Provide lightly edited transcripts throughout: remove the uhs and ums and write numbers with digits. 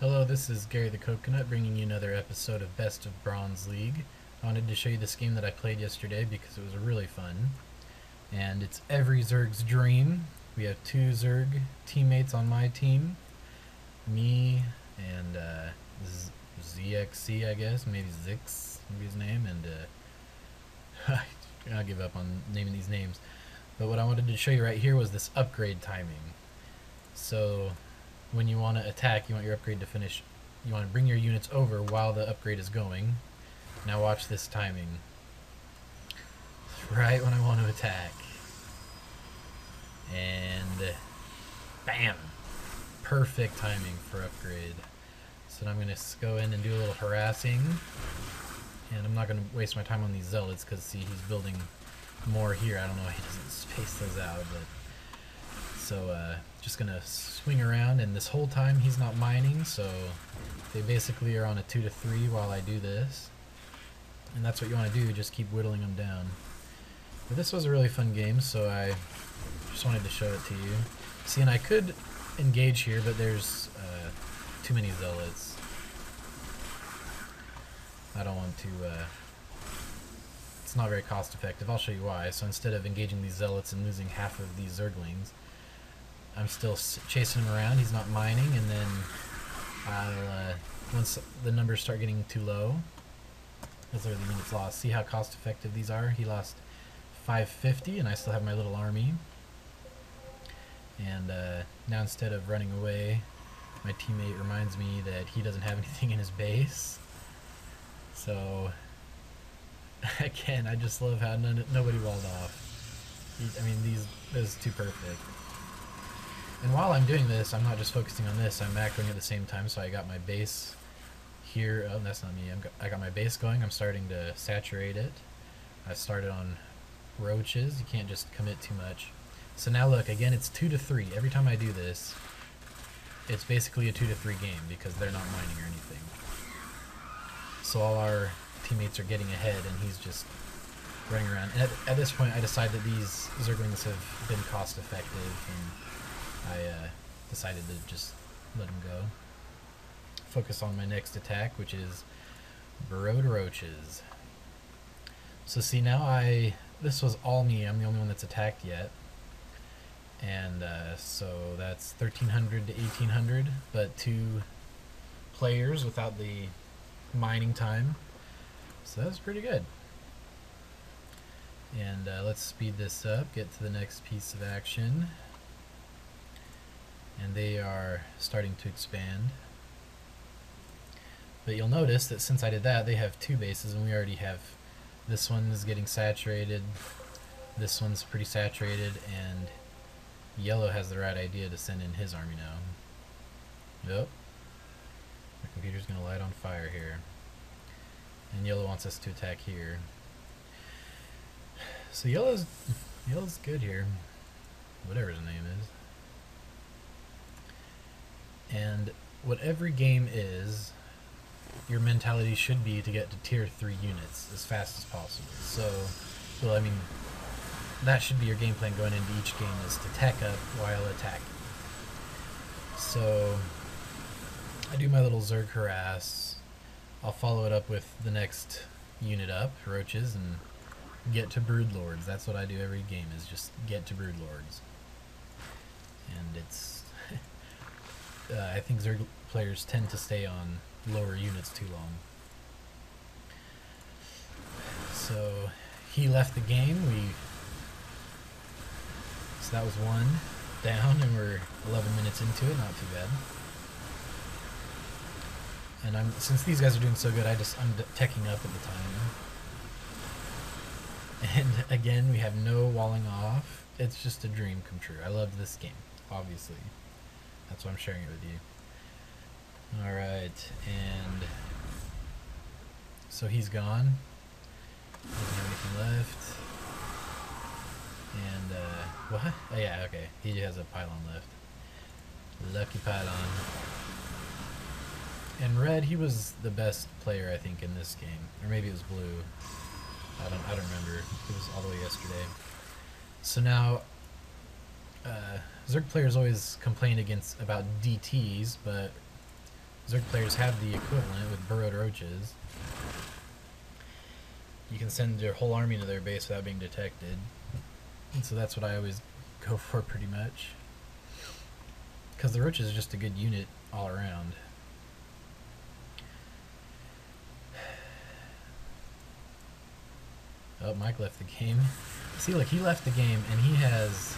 Hello, this is Gary the Coconut bringing you another episode of Best of Bronze League. I wanted to show you this game that I played yesterday because it was really fun. And it's every Zerg's dream. We have two Zerg teammates on my team. Me and ZXC, I guess. Maybe Zix, maybe his name. And I'll give up on naming these names. But what I wanted to show you right here was this upgrade timing. So when you want to attack, you want your upgrade to finish. You want to bring your units over while the upgrade is going. Now watch this timing. Right when I want to attack. And bam! Perfect timing for upgrade. So now I'm going to go in and do a little harassing. And I'm not going to waste my time on these zealots because see, he's building more here. I don't know why he doesn't space those out, but so just gonna swing around, and this whole time he's not mining, so they basically are on a 2 to 3 while I do this, and that's what you want to do, just keep whittling them down. But this was a really fun game, so I just wanted to show it to you. See, and I could engage here, but there's too many zealots. I don't want to, it's not very cost effective. I'll show you why. So instead of engaging these zealots and losing half of these Zerglings, I'm still chasing him around. He's not mining, and then I'll, once the numbers start getting too low, those are the units lost. See how cost effective these are? He lost 550, and I still have my little army. And now instead of running away, my teammate reminds me that he doesn't have anything in his base. So again, I just love how nobody walled off. I mean, this is too perfect. And while I'm doing this, I'm not just focusing on this, I'm macroing at the same time, so I got my base here. Oh, that's not me. I got my base going. I'm starting to saturate it. I started on roaches. You can't just commit too much. So now look, again, it's 2 to 3. Every time I do this, it's basically a 2 to 3 game because they're not mining or anything. So all our teammates are getting ahead, and he's just running around. And at this point, I decide that these Zerglings have been cost effective, and I decided to just let him go. Focus on my next attack, which is Burrowed Roaches. So see, now this was all me. I'm the only one that's attacked yet. And so that's 1300 to 1800, but 2 players without the mining time. So that was pretty good. And let's speed this up, get to the next piece of action. And they are starting to expand. But you'll notice that since I did that, they have 2 bases, and we already have, this one is getting saturated, this one's pretty saturated, and yellow has the right idea to send in his army now. Yep. My computer's gonna light on fire here. And yellow wants us to attack here. So yellow's good here. Whatever his name is. And what every game is, your mentality should be to get to tier 3 units as fast as possible. So, well, I mean, that should be your game plan going into each game, is to tech up while attacking. So I do my little Zerg harass. I'll follow it up with the next unit up, roaches, and get to Broodlords. That's what I do every game, is just get to Broodlords. And it's I think Zerg players tend to stay on lower units too long. So he left the game. So that was 1 down, and we're 11 minutes into it. Not too bad. And since these guys are doing so good, I'm teching up at the time. And again, we have no walling off. It's just a dream come true. I love this game, obviously. That's why I'm sharing it with you. Alright, and so he's gone. Doesn't have anything left. And, what? Oh yeah, okay. He has a pylon left. Lucky pylon. And red, he was the best player, I think, in this game. Or maybe it was blue. I don't remember. It was all the way yesterday. So now, Zerg players always complain about DTs, but Zerg players have the equivalent with burrowed roaches. You can send your whole army to their base without being detected. And so that's what I always go for pretty much. Because the roach is just a good unit all around. Oh, Mike left the game. See, look, he left the game and he has...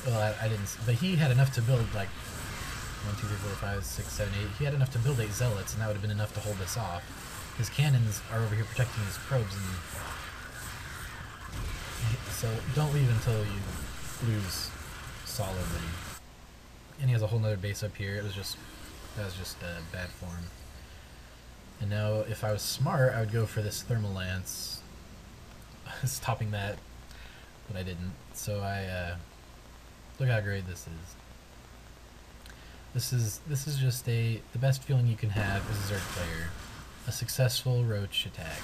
Well, I didn't... But he had enough to build, like, 1, 2, 3, 4, 5, 6, 7, 8. He had enough to build 8 zealots, and that would have been enough to hold this off. His cannons are over here protecting his probes, and... So, don't leave until you lose solidly. And he has a whole nother base up here. That was just bad form. And now, if I was smart, I would go for this thermal lance, stopping that, but I didn't. So look how great this is. This is just the best feeling you can have as a Zerg player, a successful roach attack.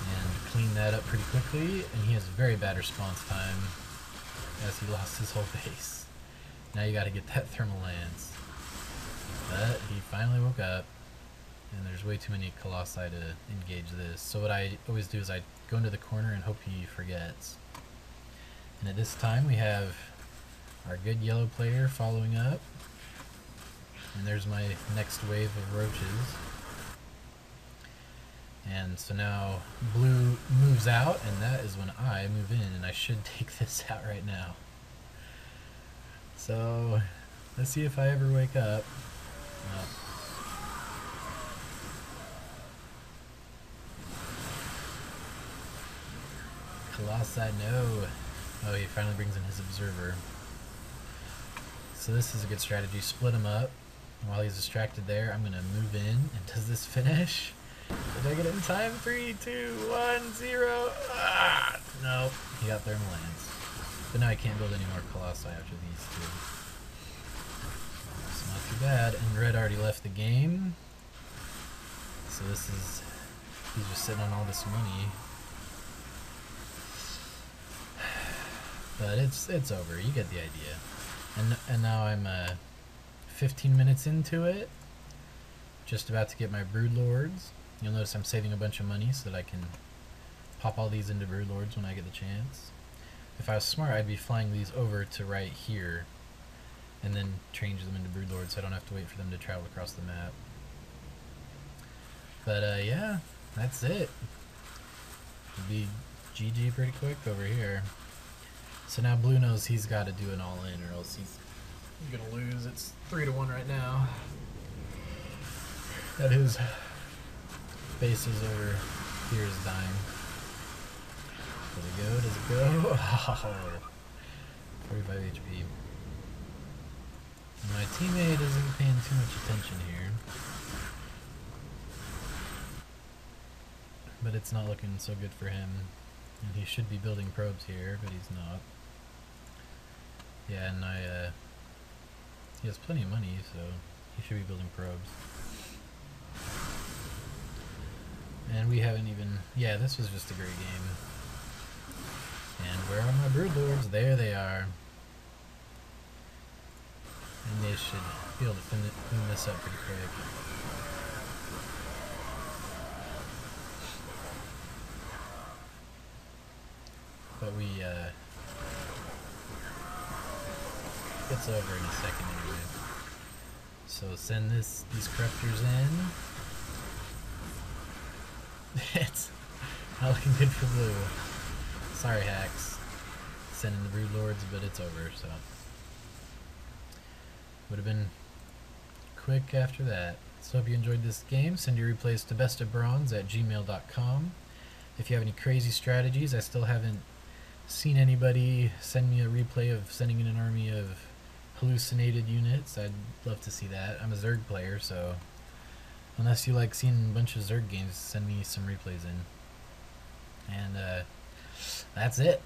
And clean that up pretty quickly, and he has a very bad response time, as he lost his whole base. Now you got to get that thermal lance. But he finally woke up, and there's way too many colossi to engage this. So what I always do is I go into the corner and hope he forgets. And at this time we have our good yellow player following up. And there's my next wave of roaches. And so now blue moves out, and that is when I move in, and I should take this out right now. So let's see if I ever wake up. No. Colossi, no. Oh, he finally brings in his observer. So this is a good strategy. Split him up. While he's distracted there, I'm going to move in. And does this finish? Did I get it in time? 3, 2, 1, 0. Ah! Nope. He got thermal lance. But now I can't build any more colossi after these two. So not too bad. And red already left the game. So this is... He's just sitting on all this money. But it's over. You get the idea. And now I'm 15 minutes into it. Just about to get my broodlords. You'll notice I'm saving a bunch of money so that I can pop all these into broodlords when I get the chance. If I was smart, I'd be flying these over to right here and then change them into broodlords so I don't have to wait for them to travel across the map. But yeah, that's it. It'll be GG pretty quick over here. So now blue knows he's got to do an all-in or else he's gonna lose. It's 3-1 right now. That his base is over here is dying. Does it go? Does it go? Oh, 45 HP. And my teammate isn't paying too much attention here. But it's not looking so good for him. And he should be building probes here, but he's not. Yeah, and he has plenty of money, so he should be building probes. And we haven't even... Yeah, this was just a great game. And where are my broodlords? There they are. And they should be able to clean this up pretty quick. But it's over in a second anyway. So send these corruptors in. It's not looking good for blue. Sorry, hacks. Sending the broodlords, but it's over, so. Would have been quick after that. So hope you enjoyed this game. Send your replays to bestofbronze@gmail.com. If you have any crazy strategies, I still haven't seen anybody send me a replay of sending in an army of hallucinated units. I'd love to see that. I'm a Zerg player, so unless you like seeing a bunch of Zerg games, send me some replays in. And that's it.